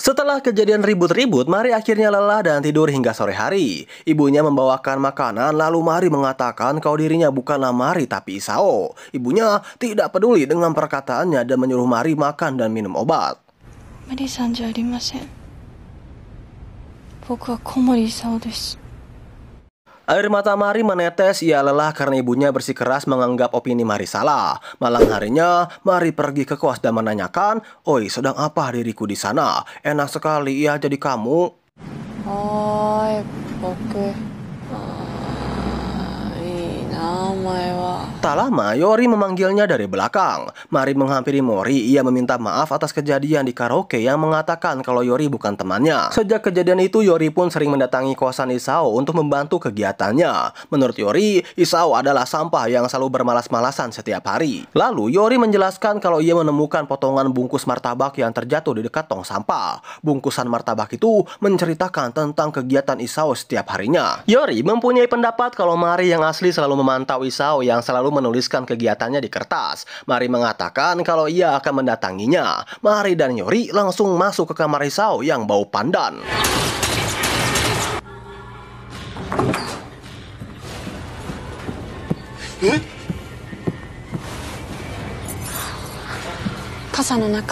Setelah kejadian ribut-ribut, Mari akhirnya lelah dan tidur hingga sore hari. Ibunya membawakan makanan, lalu Mari mengatakan kalau dirinya bukanlah Mari tapi Isao. Ibunya tidak peduli dengan perkataannya dan menyuruh Mari makan dan minum obat. Mari-sanじゃありません。僕は小森功です。 Air mata Mari menetes, ia lelah karena ibunya bersikeras menganggap opini Mari salah. Malam harinya, Mari pergi ke kos dan menanyakan, "Oi, sedang apa diriku di sana? Enak sekali ya jadi kamu." Hai, boku. Ii na omae wa. Tak lama, Yori memanggilnya dari belakang. Mari menghampiri Mori, ia meminta maaf atas kejadian di karaoke yang mengatakan kalau Yori bukan temannya. Sejak kejadian itu, Yori pun sering mendatangi kosan Isao untuk membantu kegiatannya. Menurut Yori, Isao adalah sampah yang selalu bermalas-malasan setiap hari. Lalu, Yori menjelaskan kalau ia menemukan potongan bungkus martabak yang terjatuh di dekat tong sampah. Bungkusan martabak itu menceritakan tentang kegiatan Isao setiap harinya. Yori mempunyai pendapat kalau Mari yang asli selalu memantau Isao yang selalu menuliskan kegiatannya di kertas. Mari mengatakan kalau ia akan mendatanginya. Mari dan Yori langsung masuk ke kamar Isao yang bau pandan.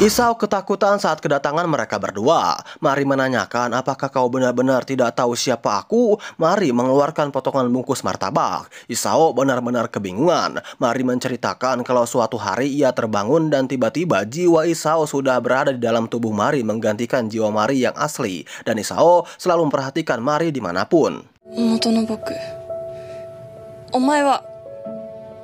Isao ketakutan saat kedatangan mereka berdua. Mari menanyakan, "Apakah kau benar-benar tidak tahu siapa aku?" Mari mengeluarkan potongan bungkus martabak. Isao benar-benar kebingungan. Mari menceritakan kalau suatu hari ia terbangun dan tiba-tiba jiwa Isao sudah berada di dalam tubuh Mari menggantikan jiwa Mari yang asli. Dan Isao selalu memperhatikan Mari dimanapun. Moto no boku. Omae wa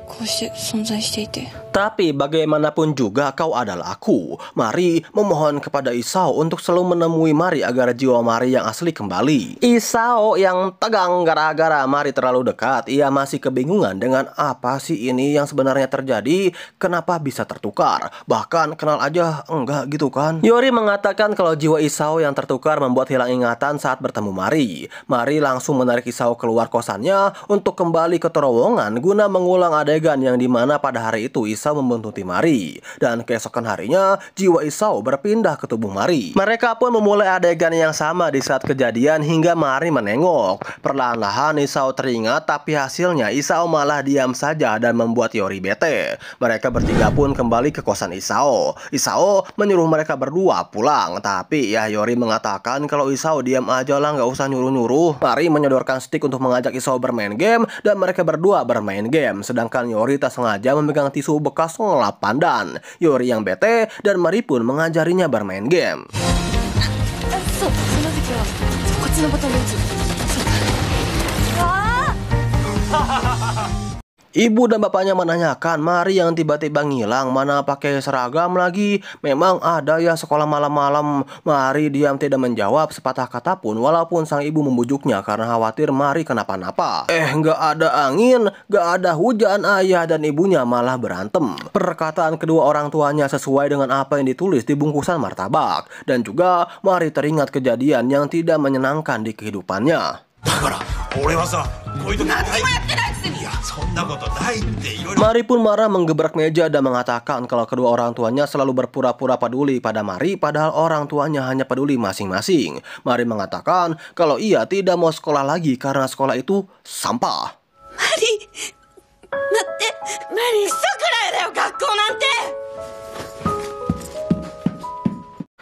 kousite sonzai shite ite. Tapi bagaimanapun juga kau adalah aku. Mari memohon kepada Isao untuk selalu menemui Mari agar jiwa Mari yang asli kembali. Isao yang tegang gara-gara Mari terlalu dekat. Ia masih kebingungan dengan apa sih ini yang sebenarnya terjadi. Kenapa bisa tertukar? Bahkan kenal aja enggak gitu kan? Yori mengatakan kalau jiwa Isao yang tertukar membuat hilang ingatan saat bertemu Mari. Mari langsung menarik Isao keluar kosannya untuk kembali ke terowongan guna mengulang adegan yang dimana pada hari itu Isao membuntuti Mari. Dan keesokan harinya, jiwa Isao berpindah ke tubuh Mari. Mereka pun memulai adegan yang sama di saat kejadian hingga Mari menengok. Perlahan-lahan Isao teringat, tapi hasilnya Isao malah diam saja dan membuat Yori bete. Mereka bertiga pun kembali ke kosan Isao. Isao menyuruh mereka berdua pulang, tapi ya Yori mengatakan kalau Isao diam aja lah, nggak usah nyuruh-nyuruh. Mari menyodorkan stick untuk mengajak Isao bermain game dan mereka berdua bermain game. Sedangkan Yori tak sengaja memegang tisu bekas ngelap pandan. Yori yang bete dan Mari pun mengajarinya bermain game. Ibu dan bapaknya menanyakan, Mari yang tiba-tiba ngilang, mana pakai seragam lagi? Memang ada ya sekolah malam-malam? Mari diam tidak menjawab sepatah kata pun walaupun sang ibu membujuknya karena khawatir Mari kenapa-napa. Nggak ada angin, nggak ada hujan, ayah dan ibunya malah berantem. Perkataan kedua orang tuanya sesuai dengan apa yang ditulis di bungkusan martabak. Dan juga Mari teringat kejadian yang tidak menyenangkan di kehidupannya. Mari pun marah menggebrak meja dan mengatakan kalau kedua orang tuanya selalu berpura-pura peduli pada Mari padahal orang tuanya hanya peduli masing-masing. Mari mengatakan kalau ia tidak mau sekolah lagi karena sekolah itu sampah. Mari, natte, Mari, sakurai da yo, gakkou nante.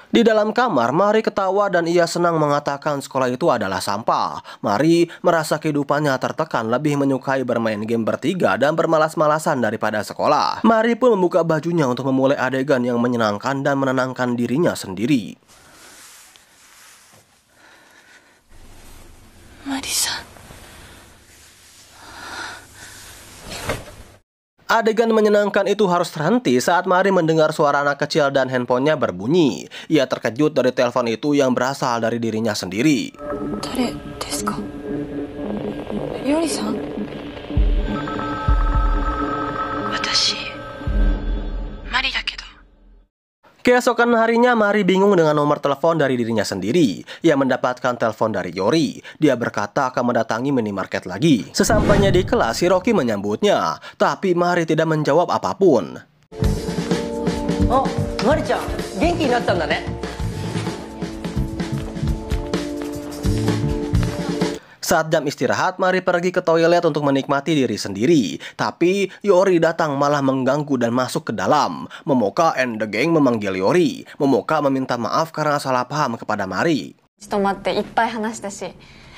Di dalam kamar, Mari ketawa dan ia senang mengatakan sekolah itu adalah sampah. Mari merasa kehidupannya tertekan, lebih menyukai bermain game bertiga dan bermalas-malasan daripada sekolah. Mari pun membuka bajunya untuk memulai adegan yang menyenangkan dan menenangkan dirinya sendiri. Mari-san. Adegan menyenangkan itu harus terhenti saat Mari mendengar suara anak kecil dan handphonenya berbunyi. Ia terkejut dari telepon itu yang berasal dari dirinya sendiri. Dare desu ka? Yori-san? Watashi, Mari da kedo. Keesokan harinya, Mari bingung dengan nomor telepon dari dirinya sendiri. Ia mendapatkan telepon dari Yori. Dia berkata akan mendatangi minimarket lagi. Sesampainya di kelas, Hiroki menyambutnya. Tapi Mari tidak menjawab apapun. Oh, Mari-chan, genki ni natta nda ne? Saat jam istirahat, Mari pergi ke toilet untuk menikmati diri sendiri. Tapi Yori datang malah mengganggu dan masuk ke dalam. Momoka and the gang memanggil Yori. Momoka meminta maaf karena salah paham kepada Mari. ちょっと待って、いっぱい話したし、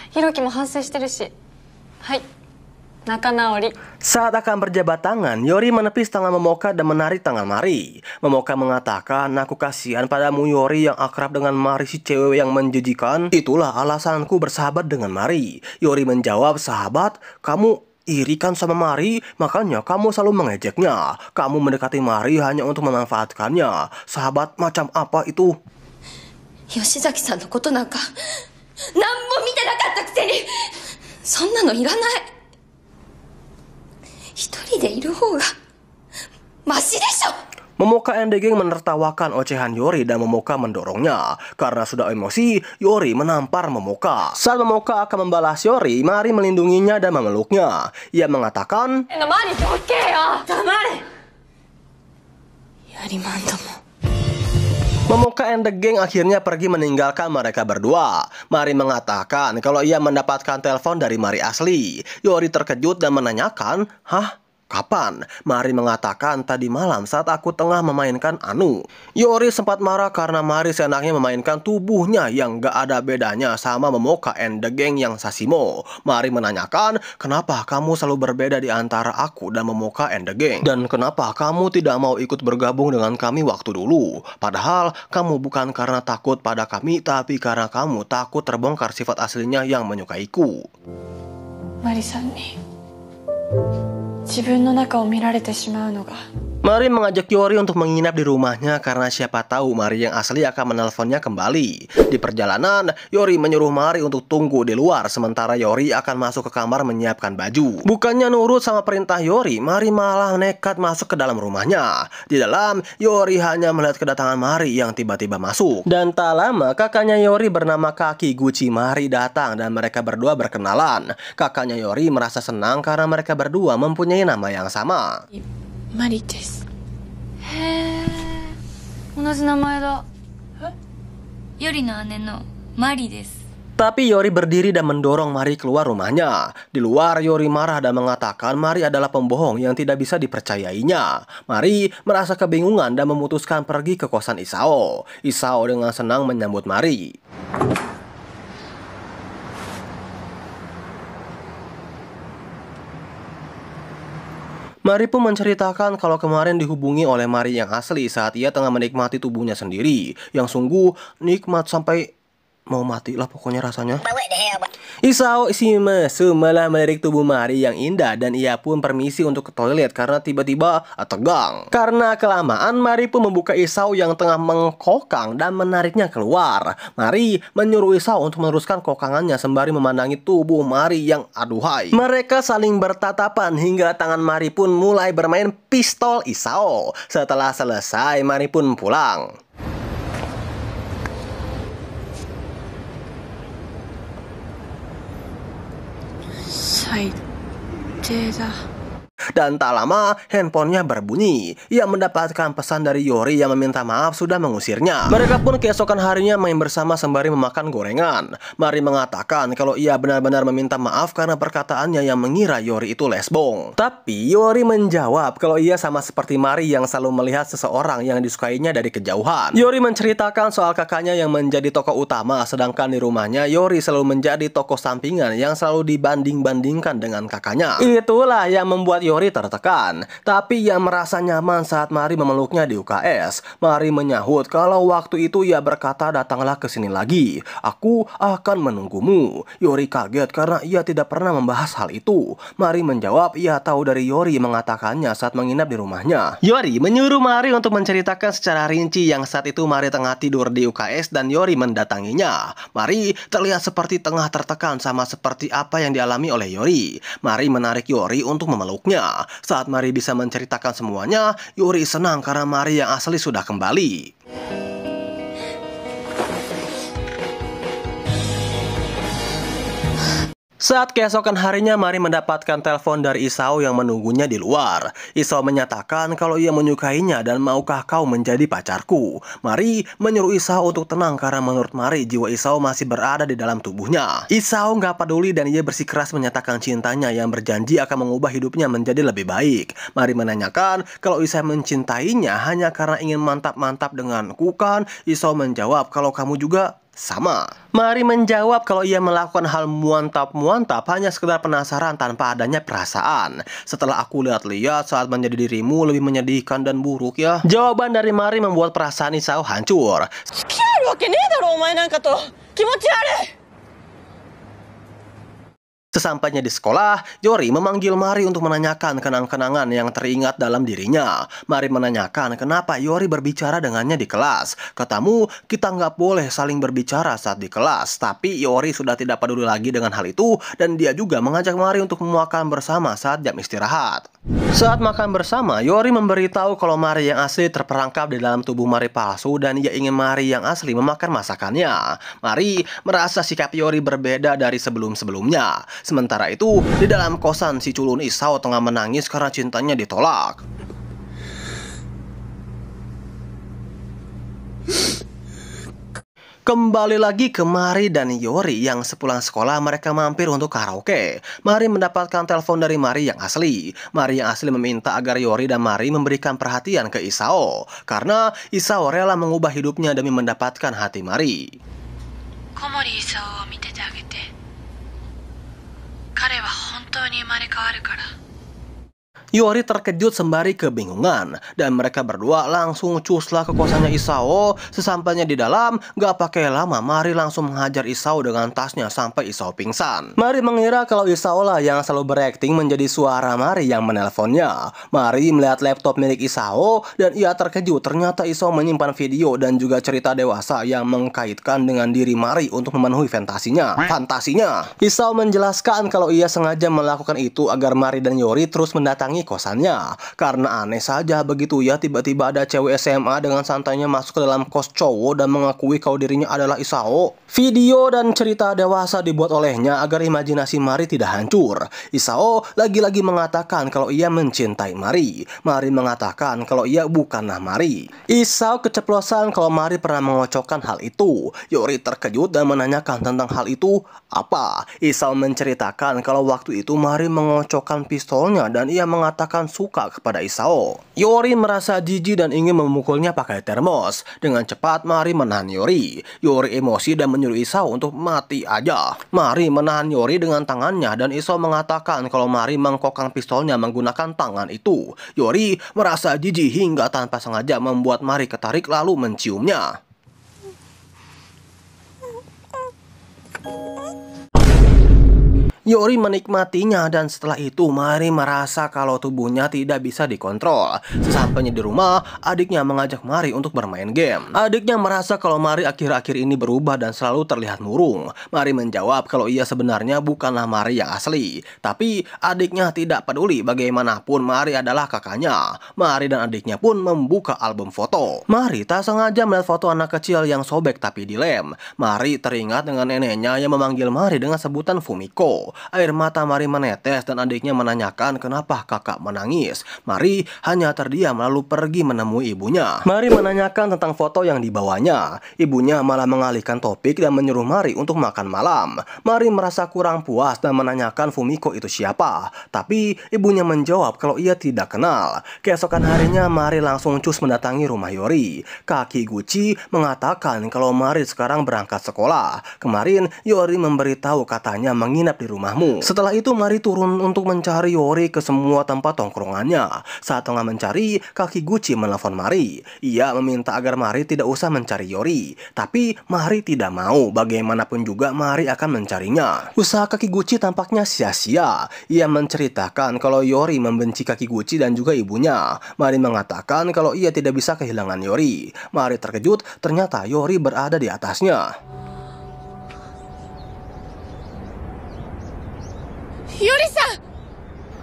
ひろきも反省してるし。はい、仲直り。 Saat akan berjabat tangan, Yori menepis tangan Momoka dan menarik tangan Mari. Momoka mengatakan, aku kasihan padamu Yori yang akrab dengan Mari si cewek yang menjijikan. Itulah alasanku bersahabat dengan Mari. Yori menjawab, sahabat, kamu iri kan sama Mari, makanya kamu selalu mengejeknya. Kamu mendekati Mari hanya untuk memanfaatkannya. Sahabat macam apa itu? 吉崎さんのことなんか何も見てなかったくせに、そんなのいらない。一人でいる方がマシでしょ。 Momoka and the gang menertawakan ocehan Yori dan Momoka mendorongnya. Karena sudah emosi, Yori menampar Momoka. Saat Momoka akan membalas Yori, Mari melindunginya dan memeluknya. Ia mengatakan, マリどけよ。黙れ。やりまんども。 Momoka and the gang akhirnya pergi meninggalkan mereka berdua. Mari mengatakan kalau ia mendapatkan telepon dari Mari asli. Yori terkejut dan menanyakan, hah? Kapan? Mari mengatakan tadi malam saat aku tengah memainkan Anu. Yori sempat marah karena Mari seenaknya memainkan tubuhnya yang gak ada bedanya sama Momoka and the gang yang Sashimo. Mari menanyakan, kenapa kamu selalu berbeda di antara aku dan Momoka and the gang? Dan kenapa kamu tidak mau ikut bergabung dengan kami waktu dulu? Padahal kamu bukan karena takut pada kami, tapi karena kamu takut terbongkar sifat aslinya yang menyukaiku. マリさんに自分の中を見られてしまうのが。 Mari mengajak Yori untuk menginap di rumahnya karena siapa tahu Mari yang asli akan menelponnya kembali. Di perjalanan, Yori menyuruh Mari untuk tunggu di luar sementara Yori akan masuk ke kamar menyiapkan baju. Bukannya nurut sama perintah Yori, Mari malah nekat masuk ke dalam rumahnya. Di dalam, Yori hanya melihat kedatangan Mari yang tiba-tiba masuk. Dan tak lama, kakaknya Yori bernama Kaki Guchi Mari datang dan mereka berdua berkenalan. Kakaknya Yori merasa senang karena mereka berdua mempunyai nama yang sama. マリです。へえ、同じ名前だ。え？よりの姉のマリです。 Tapi Yori berdiri dan mendorong Mari keluar rumahnya. Di luar, Yori marah dan mengatakan Mari adalah pembohong yang tidak bisa dipercayainya. Mari merasa kebingungan dan memutuskan pergi ke kosan Isao. Isao dengan senang menyambut Mari. Mari pun menceritakan kalau kemarin dihubungi oleh Mari yang asli saat ia tengah menikmati tubuhnya sendiri. Yang sungguh nikmat sampai mau mati lah pokoknya rasanya. Isao Shimasu malah melirik tubuh Mari yang indah dan ia pun permisi untuk ke toilet karena tiba-tiba tegang. Karena kelamaan, Mari pun membuka Isao yang tengah mengkokang dan menariknya keluar. Mari menyuruh Isao untuk meneruskan kokangannya sembari memandangi tubuh Mari yang aduhai. Mereka saling bertatapan hingga tangan Mari pun mulai bermain pistol Isao. Setelah selesai, Mari pun pulang. Dan tak lama, handphonenya berbunyi. Ia mendapatkan pesan dari Yori yang meminta maaf sudah mengusirnya. Mereka pun keesokan harinya main bersama sembari memakan gorengan. Mari mengatakan kalau ia benar-benar meminta maaf karena perkataannya yang mengira Yori itu lesbong. Tapi Yori menjawab kalau ia sama seperti Mari yang selalu melihat seseorang yang disukainya dari kejauhan. Yori menceritakan soal kakaknya yang menjadi tokoh utama, sedangkan di rumahnya Yori selalu menjadi tokoh sampingan yang selalu dibanding-bandingkan dengan kakaknya. Itulah yang membuat Yori tertekan, tapi ia merasa nyaman saat Mari memeluknya di UKS. Mari menyahut kalau waktu itu ia berkata datanglah ke sini lagi. Aku akan menunggumu. Yori kaget karena ia tidak pernah membahas hal itu. Mari menjawab ia tahu dari Yori mengatakannya saat menginap di rumahnya. Yori menyuruh Mari untuk menceritakan secara rinci yang saat itu Mari tengah tidur di UKS dan Yori mendatanginya. Mari terlihat seperti tengah tertekan sama seperti apa yang dialami oleh Yori. Mari menarik Yori untuk memeluknya. Saat Mari bisa menceritakan semuanya, Yori senang karena Mari yang asli sudah kembali. Saat keesokan harinya, Mari mendapatkan telepon dari Isao yang menunggunya di luar. Isao menyatakan kalau ia menyukainya dan maukah kau menjadi pacarku. Mari menyuruh Isao untuk tenang karena menurut Mari jiwa Isao masih berada di dalam tubuhnya. Isao nggak peduli dan ia bersikeras menyatakan cintanya yang berjanji akan mengubah hidupnya menjadi lebih baik. Mari menanyakan kalau Isao mencintainya hanya karena ingin mantap-mantap denganku kan? Isao menjawab kalau kamu juga sama. Mari menjawab kalau ia melakukan hal muantap-muantap hanya sekedar penasaran tanpa adanya perasaan. Setelah aku lihat-lihat saat menjadi dirimu lebih menyedihkan dan buruk ya. Jawaban dari Mari membuat perasaan Isao hancur. Sesampainya di sekolah, Yori memanggil Mari untuk menanyakan kenang-kenangan yang teringat dalam dirinya. Mari menanyakan kenapa Yori berbicara dengannya di kelas. Katamu, kita nggak boleh saling berbicara saat di kelas. Tapi Yori sudah tidak peduli lagi dengan hal itu dan dia juga mengajak Mari untuk makan bersama saat jam istirahat. Saat makan bersama, Yori memberitahu kalau Mari yang asli terperangkap di dalam tubuh Mari palsu dan ia ingin Mari yang asli memakan masakannya. Mari merasa sikap Yori berbeda dari sebelum-sebelumnya. Sementara itu, di dalam kosan si culun Isao tengah menangis karena cintanya ditolak. Kembali lagi ke Mari dan Yori yang sepulang sekolah mereka mampir untuk karaoke. Mari mendapatkan telepon dari Mari yang asli. Mari yang asli meminta agar Yori dan Mari memberikan perhatian ke Isao karena Isao rela mengubah hidupnya demi mendapatkan hati Mari. Komori Isaoを見ててあげて。彼は本当に生まれ変わるから。Yori terkejut sembari kebingungan dan mereka berdua langsung cuslah ke kosannya Isao. Sesampainya di dalam, gak pakai lama Mari langsung menghajar Isao dengan tasnya sampai Isao pingsan. Mari mengira kalau Isao lah yang selalu berakting menjadi suara Mari yang menelponnya. Mari melihat laptop milik Isao dan ia terkejut ternyata Isao menyimpan video dan juga cerita dewasa yang mengkaitkan dengan diri Mari untuk memenuhi fantasinya. Isao menjelaskan kalau ia sengaja melakukan itu agar Mari dan Yori terus mendatangi kosannya. Karena aneh saja begitu ya tiba-tiba ada cewek SMA dengan santainya masuk ke dalam kos cowok dan mengakui kalau dirinya adalah Isao. Video dan cerita dewasa dibuat olehnya agar imajinasi Mari tidak hancur. Isao lagi-lagi mengatakan kalau ia mencintai Mari. Mari mengatakan kalau ia bukanlah Mari. Isao keceplosan kalau Mari pernah mengocokkan hal itu. Yori terkejut dan menanyakan tentang hal itu apa. Isao menceritakan kalau waktu itu Mari mengocokkan pistolnya dan ia mengatakan suka kepada Isao. Yori merasa jijik dan ingin memukulnya pakai termos. Dengan cepat Mari menahan Yori. Yori emosi dan menyuruh Isao untuk mati aja. Mari menahan Yori dengan tangannya dan Isao mengatakan kalau Mari mengkokang pistolnya menggunakan tangan itu. Yori merasa jijik hingga tanpa sengaja membuat Mari ketarik lalu menciumnya. Yori menikmatinya dan setelah itu Mari merasa kalau tubuhnya tidak bisa dikontrol. Sesampainya di rumah, adiknya mengajak Mari untuk bermain game. Adiknya merasa kalau Mari akhir-akhir ini berubah dan selalu terlihat murung. Mari menjawab kalau ia sebenarnya bukanlah Mari yang asli. Tapi adiknya tidak peduli bagaimanapun Mari adalah kakaknya. Mari dan adiknya pun membuka album foto. Mari tak sengaja melihat foto anak kecil yang sobek tapi dilem. Mari teringat dengan neneknya yang memanggil Mari dengan sebutan Fumiko. Air mata Mari menetes dan adiknya menanyakan kenapa kakak menangis. Mari hanya terdiam lalu pergi menemui ibunya. Mari menanyakan tentang foto yang dibawanya. Ibunya malah mengalihkan topik dan menyuruh Mari untuk makan malam. Mari merasa kurang puas dan menanyakan Fumiko itu siapa. Tapi ibunya menjawab kalau ia tidak kenal. Keesokan harinya Mari langsung cus mendatangi rumah Yori. Kaki Gucci mengatakan kalau Mari sekarang berangkat sekolah. Kemarin Yori memberitahu katanya menginap di rumahmu. Setelah itu Mari turun untuk mencari Yori ke semua tempat tongkrongannya. Saat tengah mencari, Kaki Gucci menelpon Mari. Ia meminta agar Mari tidak usah mencari Yori. Tapi Mari tidak mau. Bagaimanapun juga Mari akan mencarinya. Usaha Kaki Gucci tampaknya sia-sia. Ia menceritakan kalau Yori membenci Kaki Gucci dan juga ibunya. Mari mengatakan kalau ia tidak bisa kehilangan Yori. Mari terkejut, ternyata Yori berada di atasnya. Yori-san!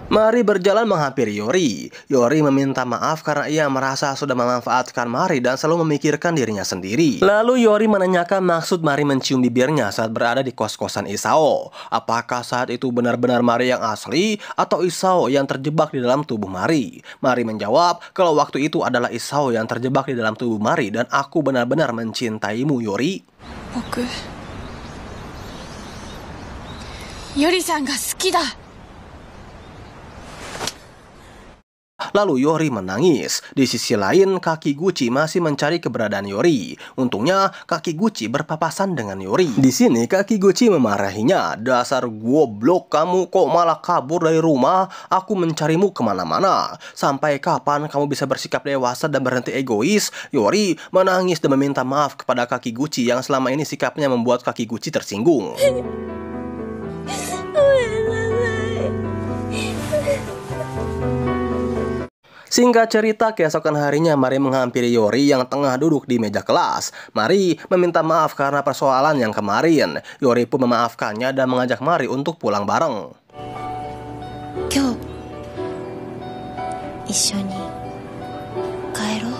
Mari berjalan menghampiri Yori. Yori meminta maaf karena ia merasa sudah memanfaatkan Mari dan selalu memikirkan dirinya sendiri. Lalu Yori menanyakan maksud Mari mencium bibirnya saat berada di kos-kosan Isao. Apakah saat itu benar-benar Mari yang asli atau Isao yang terjebak di dalam tubuh Mari? Mari menjawab kalau waktu itu adalah Isao yang terjebak di dalam tubuh Mari dan aku benar-benar mencintaimu, Yori. Boku, Yori-san ga suki da. Lalu Yori menangis. Di sisi lain, kaki Gucci masih mencari keberadaan Yori. Untungnya, kaki Gucci berpapasan dengan Yori. Di sini, kaki Gucci memarahinya. Dasar goblok, kamu kok malah kabur dari rumah? Aku mencarimu kemana-mana. Sampai kapan kamu bisa bersikap dewasa dan berhenti egois? Yori menangis dan meminta maaf kepada kaki Gucci yang selama ini sikapnya membuat kaki Gucci tersinggung. Singkat cerita, keesokan harinya Mari menghampiri Yori yang tengah duduk di meja kelas. Mari meminta maaf karena persoalan yang kemarin. Yori pun memaafkannya dan mengajak Mari untuk pulang bareng. Kyou, issho ni kaerou.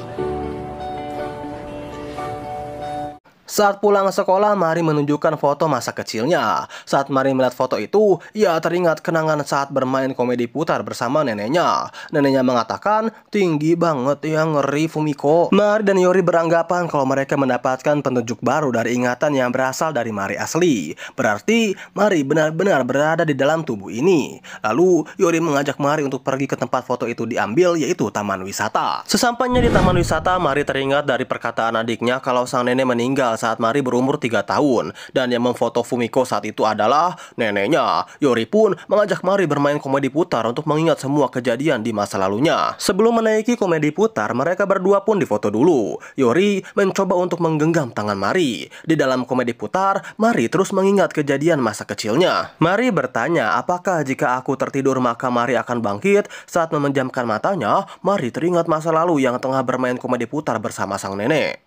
Saat pulang sekolah, Mari menunjukkan foto masa kecilnya. Saat Mari melihat foto itu, ia teringat kenangan saat bermain komedi putar bersama neneknya. Neneknya mengatakan, tinggi banget ya, ngeri Fumiko. Mari dan Yori beranggapan kalau mereka mendapatkan petunjuk baru dari ingatan yang berasal dari Mari asli. Berarti, Mari benar-benar berada di dalam tubuh ini. Lalu, Yori mengajak Mari untuk pergi ke tempat foto itu diambil, yaitu taman wisata. Sesampainya di taman wisata, Mari teringat dari perkataan adiknya kalau sang nenek meninggal saat Mari berumur 3 tahun dan yang memfoto Fumiko saat itu adalah neneknya. Yori pun mengajak Mari bermain komedi putar untuk mengingat semua kejadian di masa lalunya. Sebelum menaiki komedi putar, mereka berdua pun difoto dulu. Yori mencoba untuk menggenggam tangan Mari. Di dalam komedi putar, Mari terus mengingat kejadian masa kecilnya. Mari bertanya, apakah jika aku tertidur maka Mari akan bangkit? Saat memejamkan matanya, Mari teringat masa lalu yang tengah bermain komedi putar bersama sang nenek.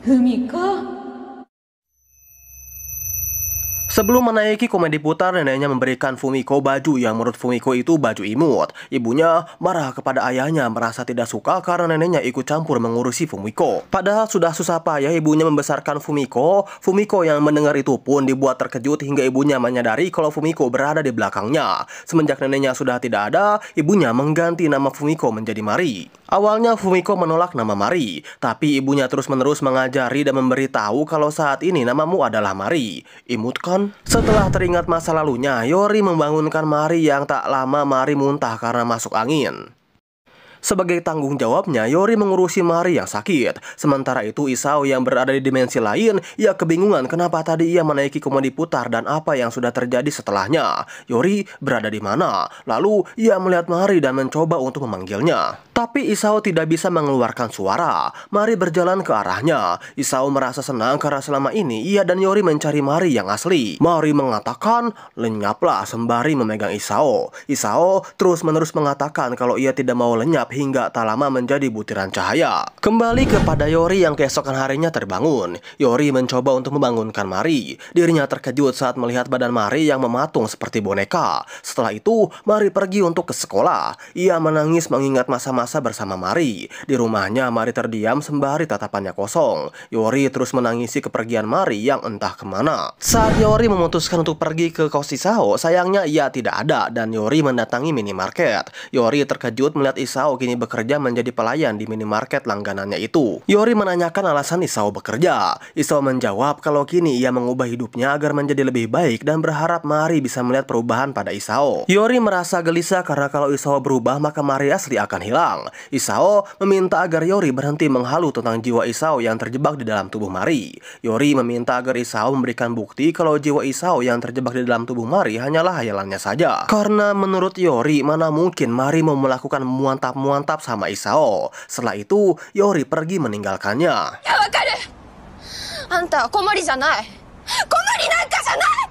Fumiko. Sebelum menaiki komedi putar, neneknya memberikan Fumiko baju yang menurut Fumiko itu baju imut. Ibunya marah kepada ayahnya merasa tidak suka karena neneknya ikut campur mengurusi Fumiko. Padahal sudah susah payah ibunya membesarkan Fumiko. Fumiko yang mendengar itu pun dibuat terkejut hingga ibunya menyadari kalau Fumiko berada di belakangnya. Semenjak neneknya sudah tidak ada, ibunya mengganti nama Fumiko menjadi Mari. Awalnya Fumiko menolak nama Mari, tapi ibunya terus-menerus mengajari dan memberitahu kalau saat ini namamu adalah Mari. Imut kan? Setelah teringat masa lalunya, Yori membangunkan Mari yang tak lama Mari muntah karena masuk angin. Sebagai tanggung jawabnya, Yori mengurusi Mari yang sakit. Sementara itu, Isao yang berada di dimensi lain, ia kebingungan kenapa tadi ia menaiki komedi putar dan apa yang sudah terjadi setelahnya. Yori berada di mana? Lalu, ia melihat Mari dan mencoba untuk memanggilnya. Tapi Isao tidak bisa mengeluarkan suara. Mari berjalan ke arahnya. Isao merasa senang karena selama ini ia dan Yori mencari Mari yang asli. Mari mengatakan, lenyaplah sembari memegang Isao. Isao terus-menerus mengatakan kalau ia tidak mau lenyap hingga tak lama menjadi butiran cahaya. Kembali kepada Yori yang keesokan harinya terbangun. Yori mencoba untuk membangunkan Mari. Dirinya terkejut saat melihat badan Mari yang mematung seperti boneka. Setelah itu, Mari pergi untuk ke sekolah. Ia menangis mengingat masa-masa bersama Mari. Di rumahnya, Mari terdiam sembari tatapannya kosong. Yori terus menangisi kepergian Mari yang entah kemana. Saat Yori memutuskan untuk pergi ke kos Isao, sayangnya ia tidak ada dan Yori mendatangi minimarket. Yori terkejut melihat Isao kini bekerja menjadi pelayan di minimarket langganannya itu. Yori menanyakan alasan Isao bekerja. Isao menjawab kalau kini ia mengubah hidupnya agar menjadi lebih baik dan berharap Mari bisa melihat perubahan pada Isao. Yori merasa gelisah karena kalau Isao berubah maka Mari asli akan hilang. Isao meminta agar Yori berhenti menghalu tentang jiwa Isao yang terjebak di dalam tubuh Mari. Yori meminta agar Isao memberikan bukti kalau jiwa Isao yang terjebak di dalam tubuh Mari hanyalah hayalannya saja. Karena menurut Yori, mana mungkin Mari mau melakukan muantap sama Isao. Setelah itu, Yori pergi meninggalkannya. Ya, wakaru. Anta komori janai. Komori nanka janai.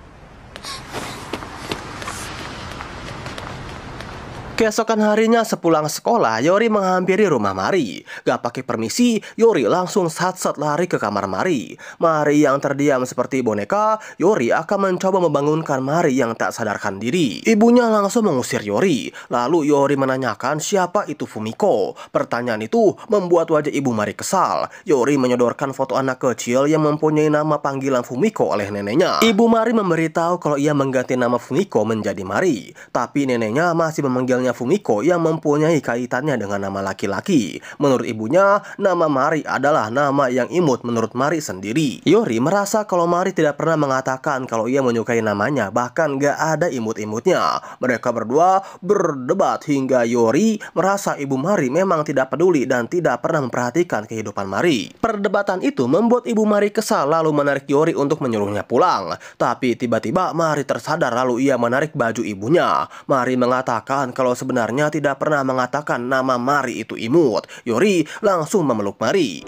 Keesokan harinya sepulang sekolah, Yori menghampiri rumah Mari. Gak pakai permisi, Yori langsung sat-sat lari ke kamar Mari. Mari yang terdiam seperti boneka, Yori akan mencoba membangunkan Mari yang tak sadarkan diri. Ibunya langsung mengusir Yori. Lalu Yori menanyakan siapa itu Fumiko. Pertanyaan itu membuat wajah ibu Mari kesal. Yori menyodorkan foto anak kecil yang mempunyai nama panggilan Fumiko oleh neneknya. Ibu Mari memberitahu kalau ia mengganti nama Fumiko menjadi Mari. Tapi neneknya masih memanggilnya Fumiko yang mempunyai kaitannya dengan nama laki-laki. Menurut ibunya, nama Mari adalah nama yang imut menurut Mari sendiri. Yori merasa kalau Mari tidak pernah mengatakan kalau ia menyukai namanya, bahkan gak ada imut-imutnya. Mereka berdua berdebat hingga Yori merasa ibu Mari memang tidak peduli dan tidak pernah memperhatikan kehidupan Mari. Perdebatan itu membuat ibu Mari kesal lalu menarik Yori untuk menyuruhnya pulang. Tapi tiba-tiba Mari tersadar lalu ia menarik baju ibunya. Mari mengatakan kalau sebenarnya tidak pernah mengatakan nama Mari itu imut. Yori langsung memeluk Mari.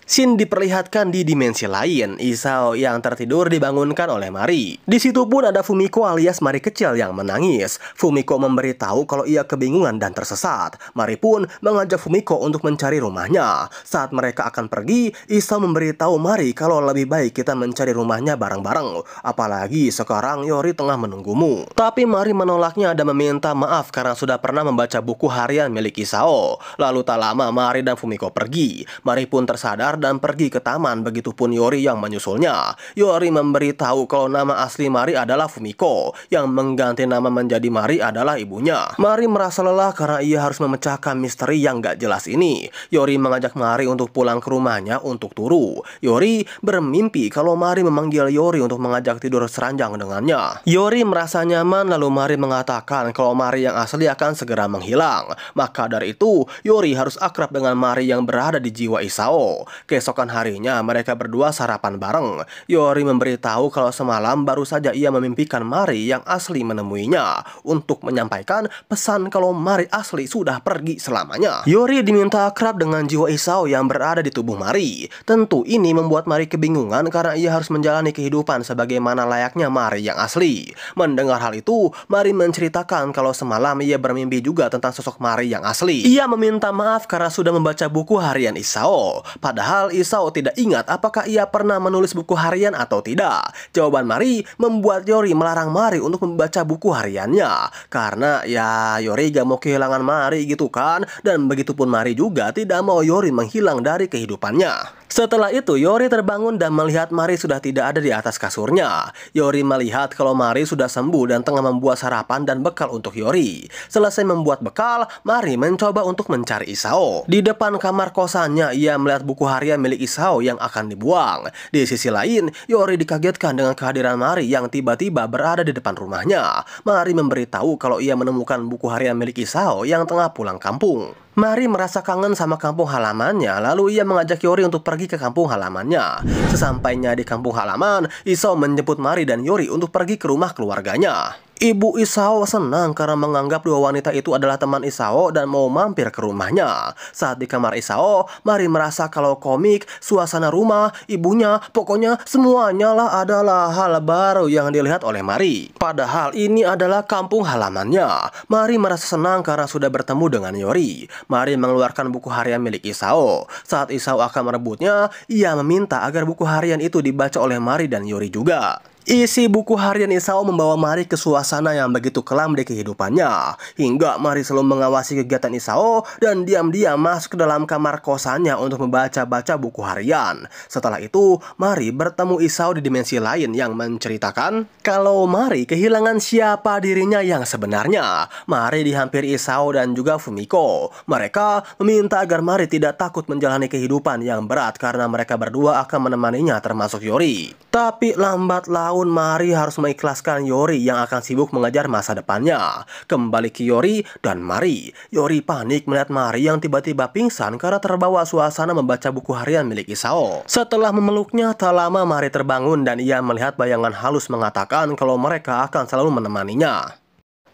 Scene diperlihatkan di dimensi lain. Isao yang tertidur dibangunkan oleh Mari. Di situ pun ada Fumiko alias Mari kecil yang menangis. Fumiko memberitahu kalau ia kebingungan dan tersesat. Mari pun mengajak Fumiko untuk mencari rumahnya. Saat mereka akan pergi, Isao memberitahu Mari kalau lebih baik kita mencari rumahnya bareng-bareng. Apalagi sekarang Yori tengah menunggumu. Tapi Mari menolaknya dan meminta maaf karena sudah pernah membaca buku harian milik Isao. Lalu tak lama Mari dan Fumiko pergi. Mari pun tersadar dan pergi ke taman, begitupun Yori yang menyusulnya. Yori memberitahu kalau nama asli Mari adalah Fumiko, yang mengganti nama menjadi Mari adalah ibunya. Mari merasa lelah karena ia harus memecahkan misteri yang gak jelas ini. Yori mengajak Mari untuk pulang ke rumahnya untuk turu. Yori bermimpi kalau Mari memanggil Yori untuk mengajak tidur seranjang dengannya. Yori merasa nyaman lalu Mari mengatakan kalau Mari yang asli akan segera menghilang. Maka dari itu, Yori harus akrab dengan Mari yang berada di jiwa Isao. Keesokan harinya mereka berdua sarapan bareng. Yori memberitahu kalau semalam baru saja ia memimpikan Mari yang asli menemuinya untuk menyampaikan pesan kalau Mari asli sudah pergi selamanya. Yori diminta akrab dengan jiwa Isao yang berada di tubuh Mari. Tentu ini membuat Mari kebingungan karena ia harus menjalani kehidupan sebagaimana layaknya Mari yang asli. Mendengar hal itu, Mari menceritakan kalau semalam ia bermimpi juga tentang sosok Mari yang asli. Ia meminta maaf karena sudah membaca buku harian Isao. Padahal Isao tidak ingat apakah ia pernah menulis buku harian atau tidak. Jawaban Mari membuat Yori melarang Mari untuk membaca buku hariannya. Karena ya Yori gak mau kehilangan Mari gitu kan. Dan begitupun Mari juga tidak mau Yori menghilang dari kehidupannya. Setelah itu Yori terbangun dan melihat Mari sudah tidak ada di atas kasurnya. Yori melihat kalau Mari sudah sembuh dan tengah membuat sarapan dan bekal untuk Yori. Selesai membuat bekal, Mari mencoba untuk mencari Isao. Di depan kamar kosannya ia melihat buku harian milik Isao yang akan dibuang. Di sisi lain, Yori dikagetkan dengan kehadiran Mari yang tiba-tiba berada di depan rumahnya. Mari memberitahu kalau ia menemukan buku harian milik Isao yang tengah pulang kampung. Mari merasa kangen sama kampung halamannya, lalu ia mengajak Yori untuk pergi ke kampung halamannya. Sesampainya di kampung halaman, Isao menjemput Mari dan Yori untuk pergi ke rumah keluarganya. Ibu Isao senang karena menganggap dua wanita itu adalah teman Isao dan mau mampir ke rumahnya. Saat di kamar Isao, Mari merasa kalau komik, suasana rumah, ibunya, pokoknya semuanya lah adalah hal baru yang dilihat oleh Mari. Padahal ini adalah kampung halamannya. Mari merasa senang karena sudah bertemu dengan Yori. Mari mengeluarkan buku harian milik Isao. Saat Isao akan merebutnya, ia meminta agar buku harian itu dibaca oleh Mari dan Yori juga. Isi buku harian Isao membawa Mari ke suasana yang begitu kelam di kehidupannya. Hingga Mari selalu mengawasi kegiatan Isao dan diam-diam masuk ke dalam kamar kosannya untuk membaca-baca buku harian. Setelah itu, Mari bertemu Isao di dimensi lain yang menceritakan kalau Mari kehilangan siapa dirinya yang sebenarnya. Mari dihampiri Isao dan juga Fumiko. Mereka meminta agar Mari tidak takut menjalani kehidupan yang berat karena mereka berdua akan menemaninya termasuk Yori. Tapi lambat laun Mari harus mengikhlaskan Yori yang akan sibuk mengejar masa depannya. Kembali ke Yori dan Mari. Yori panik melihat Mari yang tiba-tiba pingsan karena terbawa suasana membaca buku harian milik Isao. Setelah memeluknya, tak lama Mari terbangun dan ia melihat bayangan halus mengatakan kalau mereka akan selalu menemaninya.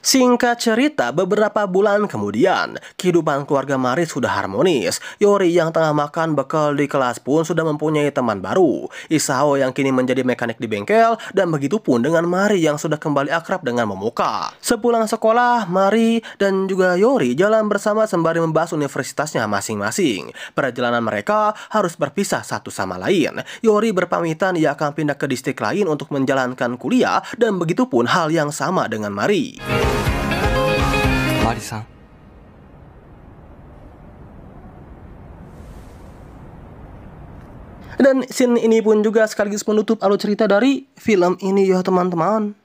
Singkat cerita, beberapa bulan kemudian, kehidupan keluarga Mari sudah harmonis. Yori yang tengah makan bekal di kelas pun sudah mempunyai teman baru, Isao yang kini menjadi mekanik di bengkel, dan begitu pun dengan Mari yang sudah kembali akrab dengan Momoka. Sepulang sekolah, Mari dan juga Yori jalan bersama sembari membahas universitasnya masing-masing. Perjalanan mereka harus berpisah satu sama lain. Yori berpamitan ia akan pindah ke distrik lain untuk menjalankan kuliah, dan begitu pun hal yang sama dengan Mari. Mari-san. Dan scene ini pun juga sekaligus menutup alur cerita dari film ini ya teman-teman.